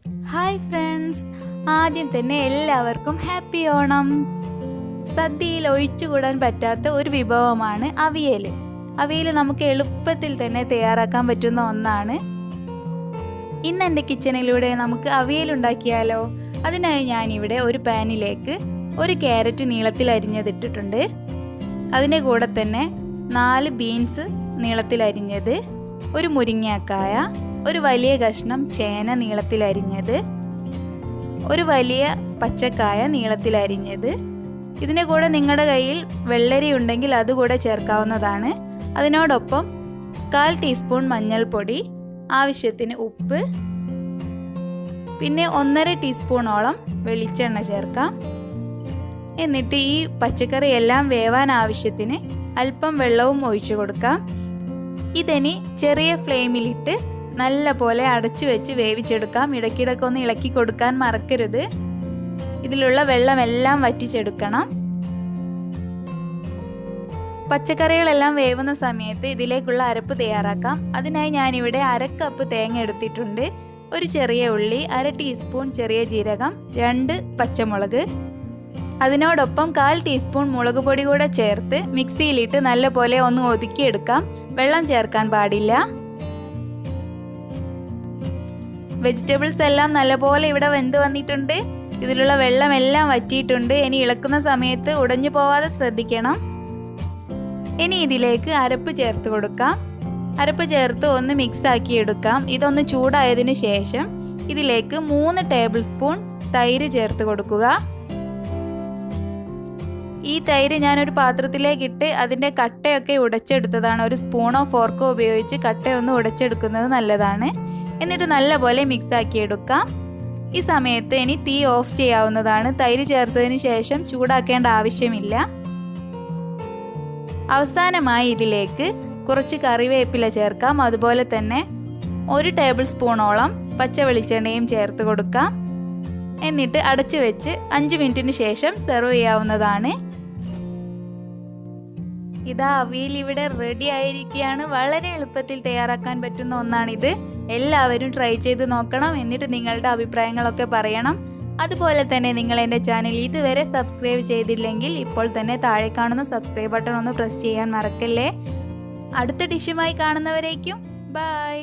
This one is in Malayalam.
ഹായ് ഫ്രണ്ട്സ്, ആദ്യം തന്നെ എല്ലാവർക്കും ഹാപ്പി ഓണം. സദ്യയിൽ ഒഴിച്ചുകൂടാൻ പറ്റാത്ത ഒരു വിഭവമാണ് അവിയൽ. അവിയൽ നമുക്ക് എളുപ്പത്തിൽ തന്നെ തയ്യാറാക്കാൻ പറ്റുന്ന ഒന്നാണ്. ഇന്ന് എൻ്റെ കിച്ചണിലൂടെ നമുക്ക് അവിയൽ ഉണ്ടാക്കിയാലോ? അതിനായി ഞാനിവിടെ ഒരു പാനിലേക്ക് ഒരു ക്യാരറ്റ് നീളത്തിൽ അരിഞ്ഞതിട്ടിട്ടുണ്ട്. അതിൻ്റെ കൂടെ തന്നെ 4 ബീൻസ് നീളത്തിൽ അരിഞ്ഞത്, ഒരു മുരിങ്ങക്കായ, ഒരു വലിയ കഷ്ണം ചേന നീളത്തിൽ അരിഞ്ഞത്, ഒരു വലിയ പച്ചക്കായ നീളത്തിൽ അരിഞ്ഞത്. ഇതിൻ്റെ കൂടെ നിങ്ങളുടെ കയ്യിൽ വെള്ളരി ഉണ്ടെങ്കിൽ അതുകൂടെ ചേർക്കാവുന്നതാണ്. അതിനോടൊപ്പം 1/4 ടീസ്പൂൺ മഞ്ഞൾപ്പൊടി, ആവശ്യത്തിന് ഉപ്പ്, പിന്നെ 1.5 ടീസ്പൂണോളം വെളിച്ചെണ്ണ ചേർക്കാം. എന്നിട്ട് ഈ പച്ചക്കറി എല്ലാം വേവാൻ ആവശ്യത്തിന് അല്പം വെള്ളവും ഒഴിച്ചു കൊടുക്കാം. ഇതിനി ചെറിയ ഫ്ലെയിമിലിട്ട് നല്ല പോലെ അടച്ചു വെച്ച് വേവിച്ചെടുക്കാം. ഇടയ്ക്കിടയ്ക്ക് ഒന്ന് ഇളക്കി കൊടുക്കാൻ മറക്കരുത്. ഇതിലുള്ള വെള്ളമെല്ലാം വറ്റിച്ചെടുക്കണം. പച്ചക്കറികളെല്ലാം വേവുന്ന സമയത്ത് ഇതിലേക്കുള്ള അരപ്പ് തയ്യാറാക്കാം. അതിനായി ഞാനിവിടെ 1/2 കപ്പ് തേങ്ങ എടുത്തിട്ടുണ്ട്, ഒരു ചെറിയ ഉള്ളി, 1/2 ടീസ്പൂൺ ചെറിയ ജീരകം, 2 പച്ചമുളക്, അതിനോടൊപ്പം 1/4 ടീസ്പൂൺ മുളക് പൊടി കൂടെ ചേർത്ത് മിക്സിയിലിട്ട് നല്ല പോലെ ഒന്ന് ഒതുക്കിയെടുക്കാം. വെള്ളം ചേർക്കാൻ പാടില്ല. വെജിറ്റബിൾസ് എല്ലാം നല്ലപോലെ ഇവിടെ വെന്ത് വന്നിട്ടുണ്ട്. ഇതിലുള്ള വെള്ളം എല്ലാം വറ്റിയിട്ടുണ്ട്. ഇനി ഇളക്കുന്ന സമയത്ത് ഉടഞ്ഞു പോവാതെ ശ്രദ്ധിക്കണം. ഇനി ഇതിലേക്ക് അരപ്പ് ചേർത്ത് കൊടുക്കാം. അരപ്പ് ചേർത്ത് ഒന്ന് മിക്സ് ആക്കി എടുക്കാം. ഇതൊന്ന് ചൂടായതിനു ശേഷം ഇതിലേക്ക് 3 ടേബിൾ സ്പൂൺ തൈര് ചേർത്ത് കൊടുക്കുക. ഈ തൈര് ഞാനൊരു പാത്രത്തിലേക്കിട്ട് അതിൻ്റെ കട്ടയൊക്കെ ഉടച്ചെടുത്തതാണ്. ഒരു സ്പൂണോ ഫോർക്കോ ഉപയോഗിച്ച് കട്ടയൊന്ന് ഉടച്ചെടുക്കുന്നത് നല്ലതാണ്. എന്നിട്ട് നല്ലപോലെ മിക്സ് ആക്കി എടുക്കാം. ഈ സമയത്ത് ഇനി തീ ഓഫ് ചെയ്യാവുന്നതാണ്. തൈര് ചേർത്തതിന് ശേഷം ചൂടാക്കേണ്ട ആവശ്യമില്ല. അവസാനമായി ഇതിലേക്ക് കുറച്ച് കറിവേപ്പില ചേർക്കാം. അതുപോലെ തന്നെ 1 ടേബിൾ സ്പൂണോളം പച്ച വെളിച്ചെണ്ണയും ചേർത്ത് കൊടുക്കാം. എന്നിട്ട് അടച്ചു വെച്ച് 5 മിനിറ്റിന് ശേഷം സെർവ് ചെയ്യാവുന്നതാണ്. ഇതാ അവിയൽ ഇവിടെ റെഡി ആയിരിക്കുകയാണ്. വളരെ എളുപ്പത്തിൽ തയ്യാറാക്കാൻ പറ്റുന്ന ഒന്നാണിത്. എല്ലാവരും ട്രൈ ചെയ്ത് നോക്കണം. എന്നിട്ട് നിങ്ങളുടെ അഭിപ്രായങ്ങളൊക്കെ പറയണം. അതുപോലെ തന്നെ നിങ്ങൾ എൻ്റെ ചാനൽ ഇതുവരെ സബ്സ്ക്രൈബ് ചെയ്തില്ലെങ്കിൽ ഇപ്പോൾ തന്നെ താഴെ കാണുന്ന സബ്സ്ക്രൈബ് ബട്ടൺ ഒന്ന് പ്രസ് ചെയ്യാൻ മറക്കല്ലേ. അടുത്ത ഡിഷുമായി കാണുന്നവരേക്കും ബൈ.